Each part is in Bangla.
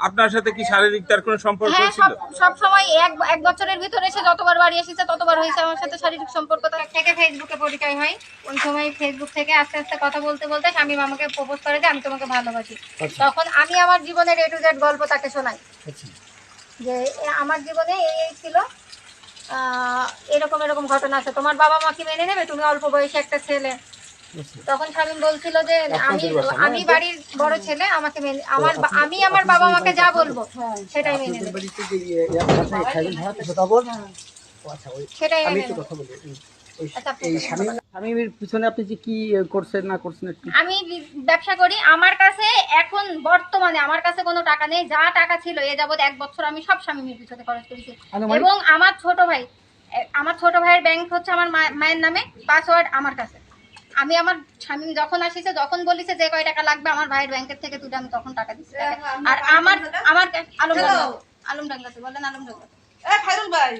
আপনার সাথে কি শারীরিক তার কোনো সম্পর্ক হ্যাঁ, ছিল? সব সময় এক বছরের ভিতরে এসে যতবার বাড়ি এসেছে ততবার হয়েছে আমার সাথে শারীরিক সম্পর্ক। থেকে ফেসবুকে পরিচয় হয়, ওই সময় ফেসবুক থেকে আস্তে আস্তে কথা বলতে বলতে শামীম আমাকে প্রপোজ করে যে আমি তোমাকে ভালোবাসি। তখন আমি আমার জীবনের A to Z গল্প তাকে শোনাই যে আমার জীবনে এই ছিল, এরকম এরকম ঘটনা আছে, তোমার বাবা মা কি মেনে নেবে, তুমি অল্প বয়সী একটা ছেলে। তখন শামীম বলছিল যে আমি বাড়ির বড় ছেলে, আমাকে আমি আমার বাবা মাকে যা বলবো সেটাই মেনে নেবে, সেটাই মেনে নেবে। শামীমের পিছনে আপনি যে কি করছেন না করছেন একটু? আমি ব্যবসা করি, আমার কাছে এখন বর্তমানে আমার কাছে কোনো টাকা নেই, যা টাকা ছিল এ যাবৎ 1 বছর আমি সব শামীমের পিছনে খরচ করেছি। এবং আমার ছোট ভাইয়ের ব্যাংক হচ্ছে আমার মায়ের নামে, পাসওয়ার্ড আমার কাছে। আমি আমার শামীম যখন আসিছে, যখন বলিছে যে কয় টাকা লাগবে আমার ভাইয়ের ব্যাংকের থেকে তুলে আমি তখন টাকা দিচ্ছি। আর আমার আলমডাঙ্গাতে বলেন, আলমডাঙ্গা খায়রুল ভাই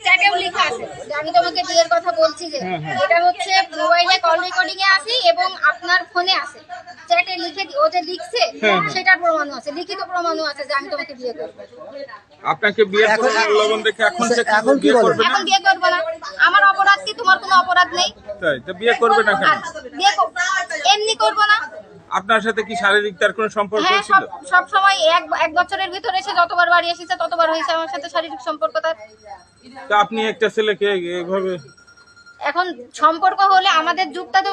চ্যাটেও লেখা আছে যে আমি তোমাকে বিয়ের কথা বলছি, যে এটা হচ্ছে মোবাইলে কল রেকর্ডিং এ আছে এবং আপনার ফোনে আছে, চ্যাটে লিখে ও যে লিখছে সেটার প্রমাণও আছে, লিখিত প্রমাণও আছে যে আমি তোমাকে বিয়ে করব। আপনাকে বিয়ে করে লবণ দেখে এখন কি করবে? এখন বিয়ে করব না, আমার অপরাধ কি? তোমার কোনো অপরাধ নেই, তাই তো বিয়ে করবে না কেন? বিয়ে এমনি করব না। আপনার সাথে কি শারীরিক তার কোনো সম্পর্ক হ্যাঁ, ছিল? সব সময় এক বছরের ভিতরে এসে যতবার বাড়ি এসেছে ততবার হয়েছে আমার সাথে শারীরিক সম্পর্ক তার। তো আপনি একটা ছেলেকে এইভাবে, এখন সম্পর্ক হলে আমাদের যুগটা তো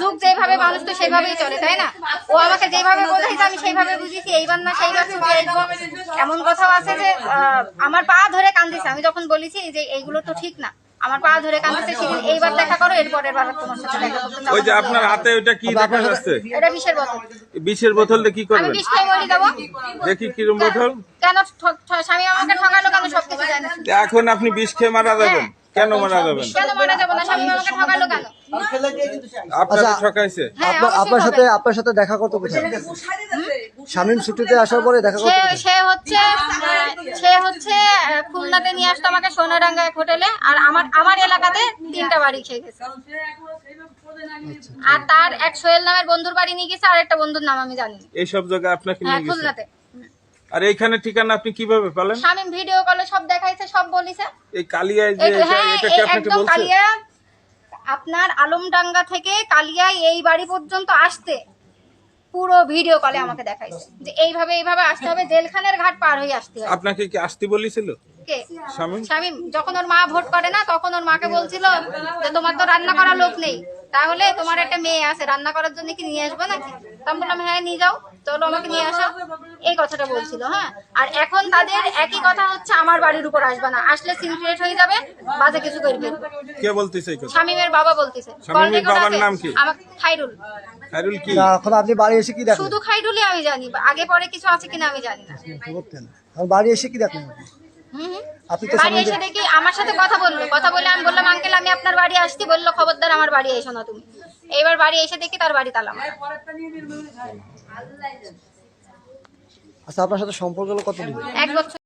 যুগ যেভাবে মানুষ তো সেভাবেই চলে, তাই না? ও আমাকে যেভাবে বোঝাইছে আমি সেইভাবে বুঝেছি, এইবার না সেইবার ছুটে আসবো। এমন কথাও আছে যে আমার পা ধরে কান্দিছে, আমি যখন বলেছি যে এইগুলো তো ঠিক না, আমার পা ধরে কাঁদতেছে, সেদিন এইবার দেখা করো, এরপরের বার তোমার সাথে দেখা করতে। ওই যে আপনার হাতে ওটা কি দেখা যাচ্ছে? এটা বিষের বোতল। বিষের বোতলটা কি করবেন? আমি বিষ খেয়ে মরে যাবো। দেখি কিরম বোতল। কেন স্বামী আমাকে ঠকালো কেন? সবকিছু জানে। এখন আপনি বিষ খেয়ে মারা যাবেন? কেন মারা যাবেন? কেন মারা যাবো না? স্বামী আমাকে ঠকালো কেন? আপনাকে ঠকাইছে? আপনার সাথে দেখা করতে কোথায়? শামীম ছুটিতে আসার পরে দেখা করতে সে হচ্ছে খুলনাতে নিয়ে আসতো আমাকে সোনাডাঙ্গা এক হোটেলে, আর আমার এলাকাতে 3টা বাড়ি খেয়ে গেছে। আর তার এক সোহেল নামের বন্ধুর বাড়ি নিয়ে গেছে, আর একটা বন্ধুর নাম আমি জানি। এইসব জায়গায় আপনাকে নিয়ে গেছে? খুলনাতে। আর এইখানে ঠিকানা আপনি কিভাবে পেলেন? শামীম ভিডিও কলে সব দেখাইছে, সব বলিছে। এই কালিয়ায় যে এটা কি আপনাকে বলছে? কালিয়া আপনার আলমডাঙ্গা থেকে কালিয়ায় এই বাড়ি পর্যন্ত আসতে পুরো ভিডিও কলে আমাকে দেখাইছে যে এইভাবে আসতে হবে, জেলখানের ঘাট পার হয়ে আসতে হবে। আপনাকে কি আসতে বলেছিল কে? শামীম যখন ওর মা ভোট করে না, তখন ওর মাকে বলছিল যে তোমার তো রান্না করার লোক নেই, তাহলে তোমার একটা মেয়ে আছে, রান্না করার জন্য কি নিয়ে আসবে নাকি? তখন বললাম হ্যাঁ নিয়ে যাও, চলো আমাকে নিয়ে আসো, এই কথাটা বলছিল। হ্যাঁ, আর এখন তাদের একই কথা হচ্ছে আমার বাড়ির উপর আসবে না, আসলে সিনক্রিয়েট হয়ে যাবে, বাজে কিছু করে ফেলবে। কে বলতেছে এই কথা? শামীমের বাবা বলতেছে। শামীমের বাবার নাম কি? খায়রুল। খায়রুল কি? এখন আপনি বাড়ি এসে কি দেখেন? শুধু খায়রুলই আমি জানি, আগে পরে কিছু আছে কিনা আমি জানি না। বাড়ি এসে কি দেখেন? বাড়ি এসে দেখি আমার সাথে কথা বলে আমি বললাম আঙ্কেল আমি আপনার বাড়ি আসছি, বললো খবরদার আমার বাড়ি এসো না তুমি। এইবার বাড়ি এসে দেখি তার বাড়ি তালা। আচ্ছা, আপনার সাথে সম্পর্ক হলো কতদিন? 1 বছর।